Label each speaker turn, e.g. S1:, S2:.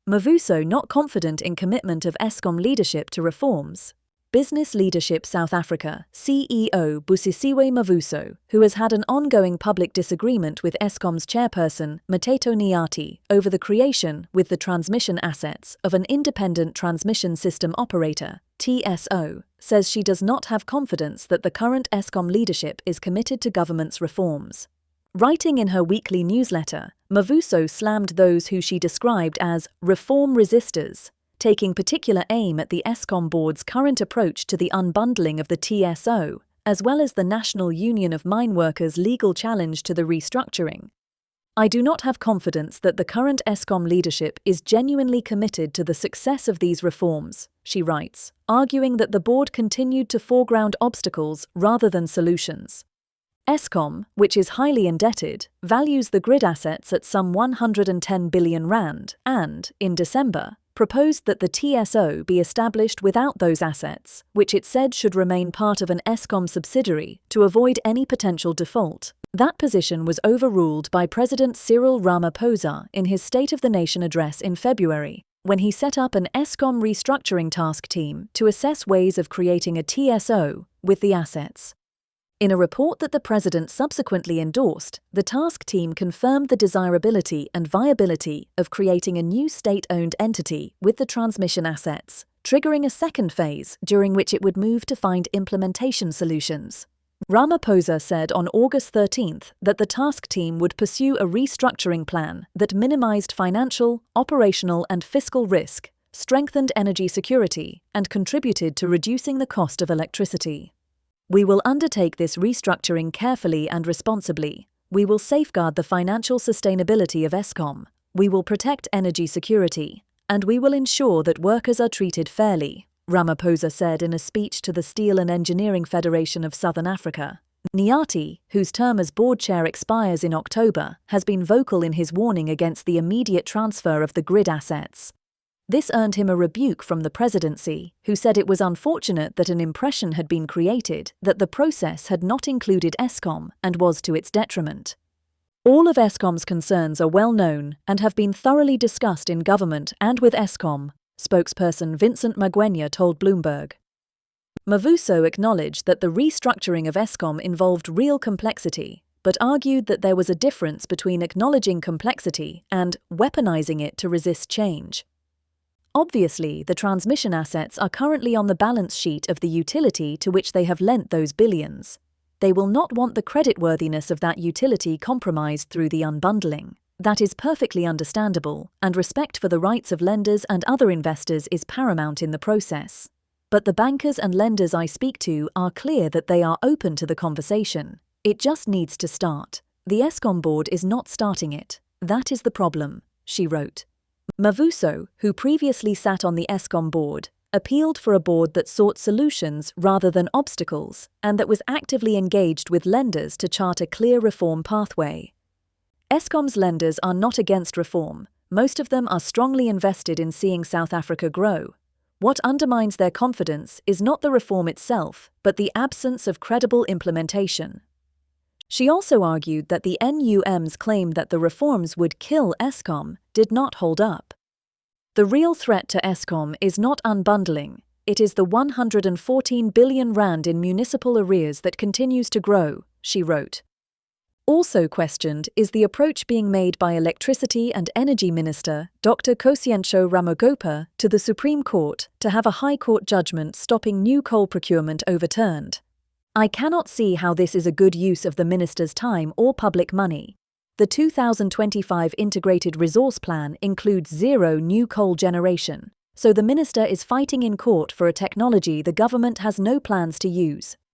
S1: Mavuso not confident in commitment of Eskom leadership to reforms. Business Leadership South Africa CEO Busisiwe Mavuso, who has had an ongoing public disagreement with Eskom's chairperson Mteto Nyati over the creation with the transmission assets of an independent transmission system operator, TSO, says she does not have confidence that the current Eskom leadership is committed to government's reforms. Writing in her weekly newsletter, Mavuso slammed those who she described as reform resistors, taking particular aim at the Eskom board's current approach to the unbundling of the TSO, as well as the National Union of Mineworkers' legal challenge to the restructuring. I do not have confidence that the current Eskom leadership is genuinely committed to the success of these reforms, she writes, arguing that the board continued to foreground obstacles rather than solutions. Eskom, which is highly indebted, values the grid assets at some 110 billion rand and, in December, proposed that the TSO be established without those assets, which it said should remain part of an Eskom subsidiary to avoid any potential default. That position was overruled by President Cyril Ramaphosa in his State of the Nation address in February, when he set up an Eskom restructuring task team to assess ways of creating a TSO with the assets. In a report that the president subsequently endorsed, the task team confirmed the desirability and viability of creating a new state-owned entity with the transmission assets, triggering a second phase during which it would move to find implementation solutions. Ramaphosa said on August 13 that the task team would pursue a restructuring plan that minimized financial, operational, and fiscal risk, strengthened energy security, and contributed to reducing the cost of electricity. We will undertake this restructuring carefully and responsibly. We will safeguard the financial sustainability of Eskom. We will protect energy security. And we will ensure that workers are treated fairly, Ramaphosa said in a speech to the Steel and Engineering Federation of Southern Africa. Nyati, whose term as board chair expires in October, has been vocal in his warning against the immediate transfer of the grid assets. This earned him a rebuke from the presidency, who said it was unfortunate that an impression had been created that the process had not included Eskom and was to its detriment. All of Eskom's concerns are well known and have been thoroughly discussed in government and with Eskom, spokesperson Vincent Magwenya told Bloomberg. Mavuso acknowledged that the restructuring of Eskom involved real complexity, but argued that there was a difference between acknowledging complexity and weaponizing it to resist change. Obviously, the transmission assets are currently on the balance sheet of the utility to which they have lent those billions. They will not want the creditworthiness of that utility compromised through the unbundling. That is perfectly understandable, and respect for the rights of lenders and other investors is paramount in the process. But the bankers and lenders I speak to are clear that they are open to the conversation. It just needs to start. The Eskom board is not starting it. That is the problem, she wrote. Mavuso, who previously sat on the Eskom board, appealed for a board that sought solutions rather than obstacles and that was actively engaged with lenders to chart a clear reform pathway. Eskom's lenders are not against reform. Most of them are strongly invested in seeing South Africa grow. What undermines their confidence is not the reform itself, but the absence of credible implementation. She also argued that the NUM's claim that the reforms would kill Eskom did not hold up. The real threat to Eskom is not unbundling, it is the 114 billion rand in municipal arrears that continues to grow, she wrote. Also questioned is the approach being made by Electricity and Energy Minister Dr. Kosientso Ramogopa to the Supreme Court to have a High Court judgment stopping new coal procurement overturned. I cannot see how this is a good use of the minister's time or public money. The 2025 Integrated Resource Plan includes zero new coal generation, so the minister is fighting in court for a technology the government has no plans to use.